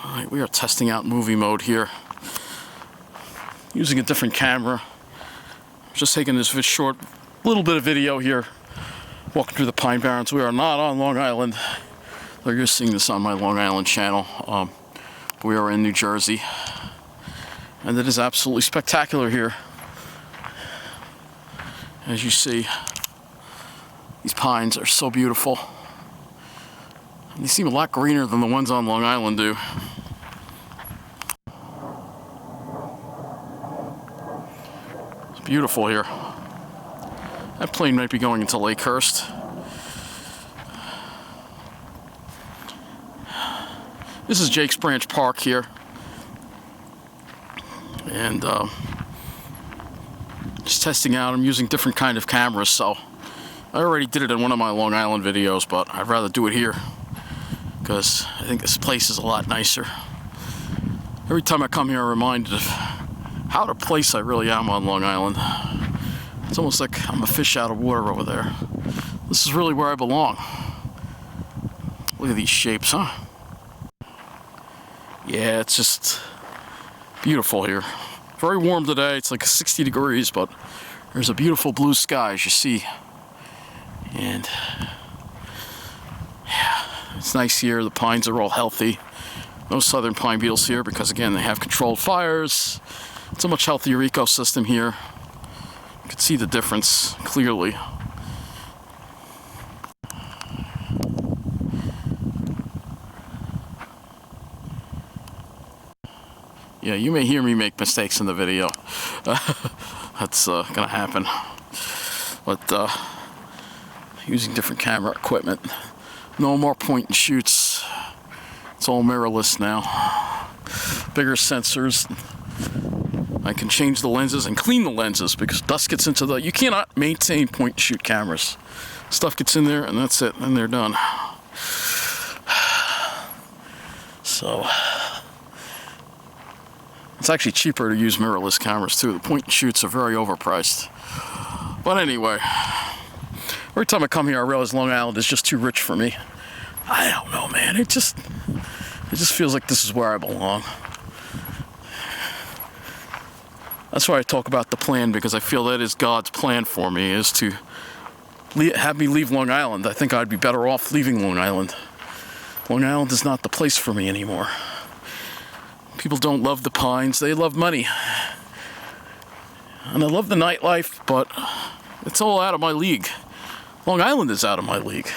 Alright, we are testing out movie mode here. Using a different camera. Just taking this short little bit of video here. Walking through the Pine Barrens. We are not on Long Island. Though you're seeing this on my Long Island channel. We are in New Jersey. And it is absolutely spectacular here. As you see, these pines are so beautiful. They seem a lot greener than the ones on Long Island do. It's beautiful here. That plane might be going into Lakehurst. This is Jake's Branch Park here. And just testing out. I'm using different kind of cameras, so I already did it in one of my Long Island videos, but I'd rather do it here because I think this place is a lot nicer. Every time I come here, I'm reminded of how out of place I really am on Long Island. It's almost like I'm a fish out of water over there. This is really where I belong. Look at these shapes, huh? Yeah, it's just beautiful here. Very warm today. It's like 60 degrees, but there's a beautiful blue sky, as you see. And yeah, it's nice here. The pines are all healthy. No southern pine beetles here because, again, they have controlled fires. It's a much healthier ecosystem here. You can see the difference clearly. Yeah, you may hear me make mistakes in the video. That's gonna happen. But using different camera equipment. No more point and shoots. It's all mirrorless now. Bigger sensors. I can change the lenses and clean the lenses because dust gets into the... You cannot maintain point and shoot cameras. Stuff gets in there and that's it, and they're done. So... It's actually cheaper to use mirrorless cameras too. The point and shoots are very overpriced. But anyway, every time I come here I realize Long Island is just too rich for me. I don't know, man. It just feels like this is where I belong. That's why I talk about the plan, because I feel that is God's plan for me, is to have me leave Long Island. I think I'd be better off leaving Long Island. Long Island is not the place for me anymore. People don't love the pines, they love money. And I love the nightlife, but it's all out of my league. Long Island is out of my league.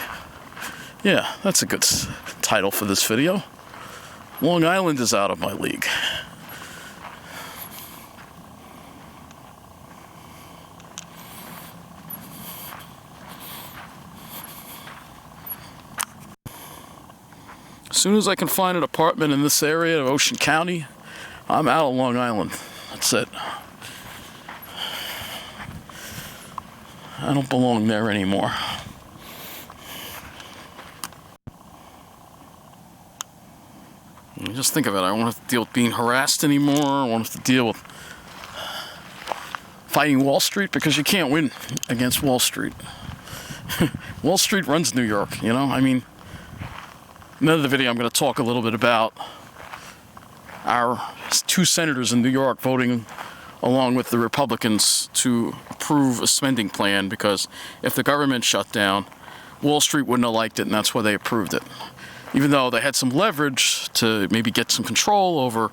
Yeah, that's a good title for this video. Long Island is out of my league. As soon as I can find an apartment in this area of Ocean County, I'm out of Long Island. That's it. I don't belong there anymore. Just think of it. I don't have to deal with being harassed anymore. I don't have to deal with fighting Wall Street, because you can't win against Wall Street. Wall Street runs New York, you know? I mean, another video I'm going to talk a little bit about our 2 senators in New York voting along with the Republicans to approve a spending plan, because if the government shut down, Wall Street wouldn't have liked it, and that's why they approved it. Even though they had some leverage to maybe get some control over,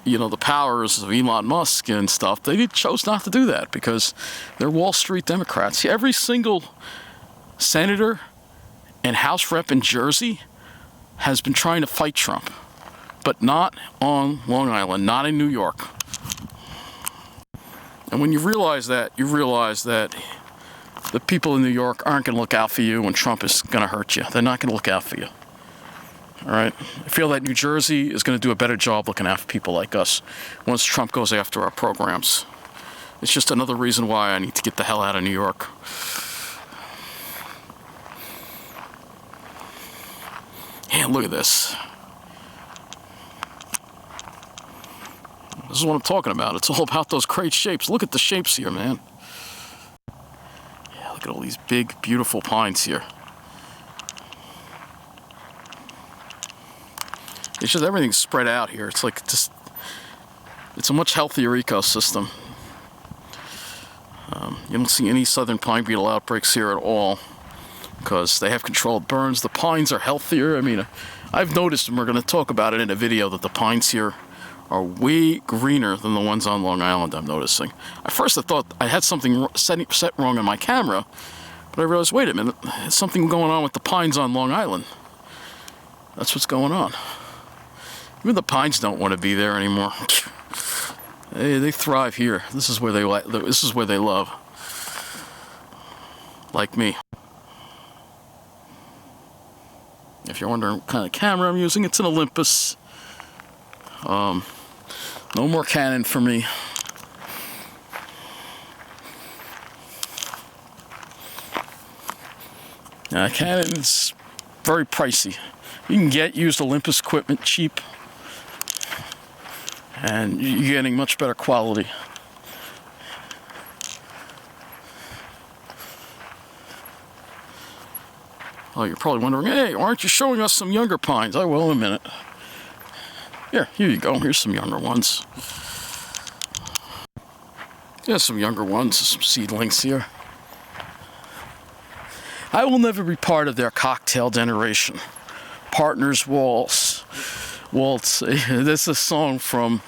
you know, the powers of Elon Musk and stuff, they chose not to do that because they're Wall Street Democrats. See, every single senator and House rep in Jersey has been trying to fight Trump, but not on Long Island, not in New York. And when you realize that the people in New York aren't going to look out for you when Trump is going to hurt you. They're not going to look out for you. All right? I feel that New Jersey is going to do a better job looking out for people like us once Trump goes after our programs. It's just another reason why I need to get the hell out of New York. And look at this. This is what I'm talking about. It's all about those great shapes. Look at the shapes here, man. Yeah, look at all these big, beautiful pines here. It's just everything's spread out here. It's like just, it's a much healthier ecosystem. You don't see any southern pine beetle outbreaks here at all because they have controlled burns. The pines are healthier. I mean, I've noticed, and we're going to talk about it in a video, that the pines here are way greener than the ones on Long Island, I'm noticing. At first I thought I had something set wrong on my camera, but I realized, wait a minute, there's something going on with the pines on Long Island. That's what's going on. Even the pines don't want to be there anymore. They thrive here. This is where they love. Like me. If you're wondering what kind of camera I'm using, it's an Olympus. No more Canon for me. Now, Canon's very pricey. You can get used Olympus equipment cheap, and you're getting much better quality. Oh, you're probably wondering, hey, aren't you showing us some younger pines? I will in a minute. Here you go. Here's some younger ones. Yeah, some younger ones, some seedlings here. I will never be part of their cocktail generation. Partners Waltz. This is a song from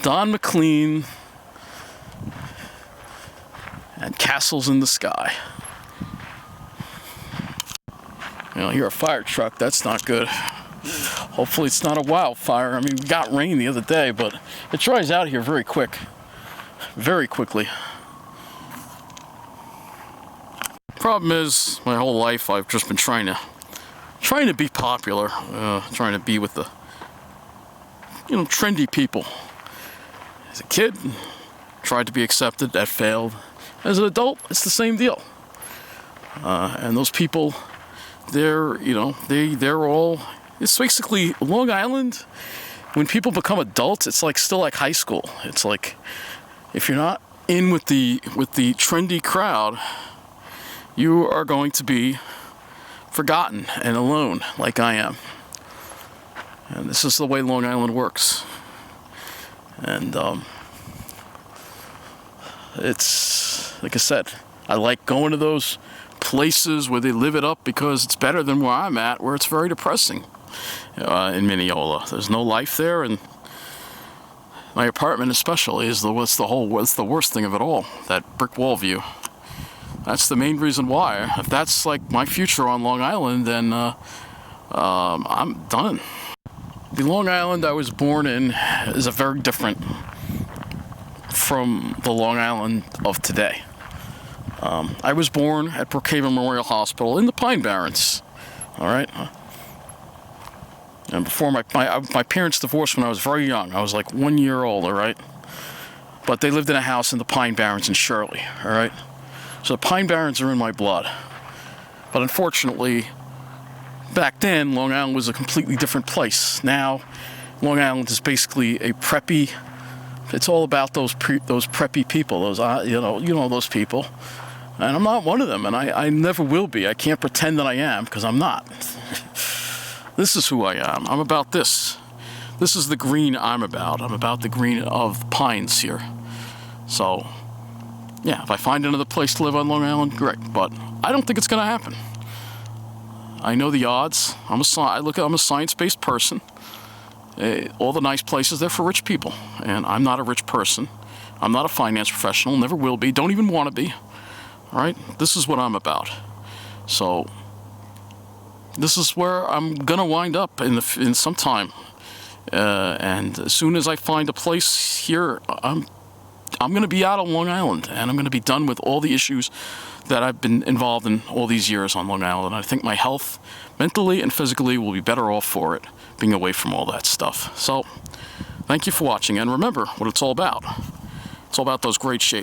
Don McLean and Castles in the Sky. You know, hear a fire truck. That's not good. Hopefully it's not a wildfire. I mean, we got rain the other day, but it dries out here very quick. Very quickly. Problem is, my whole life I've just been trying to be popular, trying to be with the, trendy people. As a kid, tried to be accepted. That failed. As an adult, it's the same deal. And those people, they're all. It's basically Long Island. When people become adults, it's still like high school. It's like if you're not in with the trendy crowd, you are going to be forgotten and alone, like I am. And this is the way Long Island works. And it's like I said, I like going to those places where they live it up because it's better than where I'm at, where it's very depressing. In Mineola, there's no life there, and my apartment especially is the worst thing of it all. That brick wall view. That's the main reason why. If that's like my future on Long Island, then I'm done. The Long Island I was born in is a very different from the Long Island of today. I was born at Brookhaven Memorial Hospital in the Pine Barrens. All right. And before my parents divorced when I was very young. I was like 1 year old, all right? But they lived in a house in the Pine Barrens in Shirley, all right? So the Pine Barrens are in my blood. But unfortunately, back then, Long Island was a completely different place. Now, Long Island is basically a preppy, it's all about those preppy people, those, those people. And I'm not one of them, and I never will be. I can't pretend that I am, because I'm not. This is who I am. I'm about this. This is the green I'm about. I'm about the green of the pines here. So, yeah, if I find another place to live on Long Island, great. But I don't think it's going to happen. I know the odds. I'm a science-based person. All the nice places, they're for rich people. And I'm not a rich person. I'm not a finance professional. Never will be. Don't even want to be. All right? This is what I'm about. So this is where I'm gonna wind up in some time, and as soon as I find a place here, I'm gonna be out on Long Island, and I'm gonna be done with all the issues that I've been involved in all these years on Long Island. I think my health, mentally and physically, will be better off for it, being away from all that stuff. So, thank you for watching, and remember what it's all about. It's all about those great shades.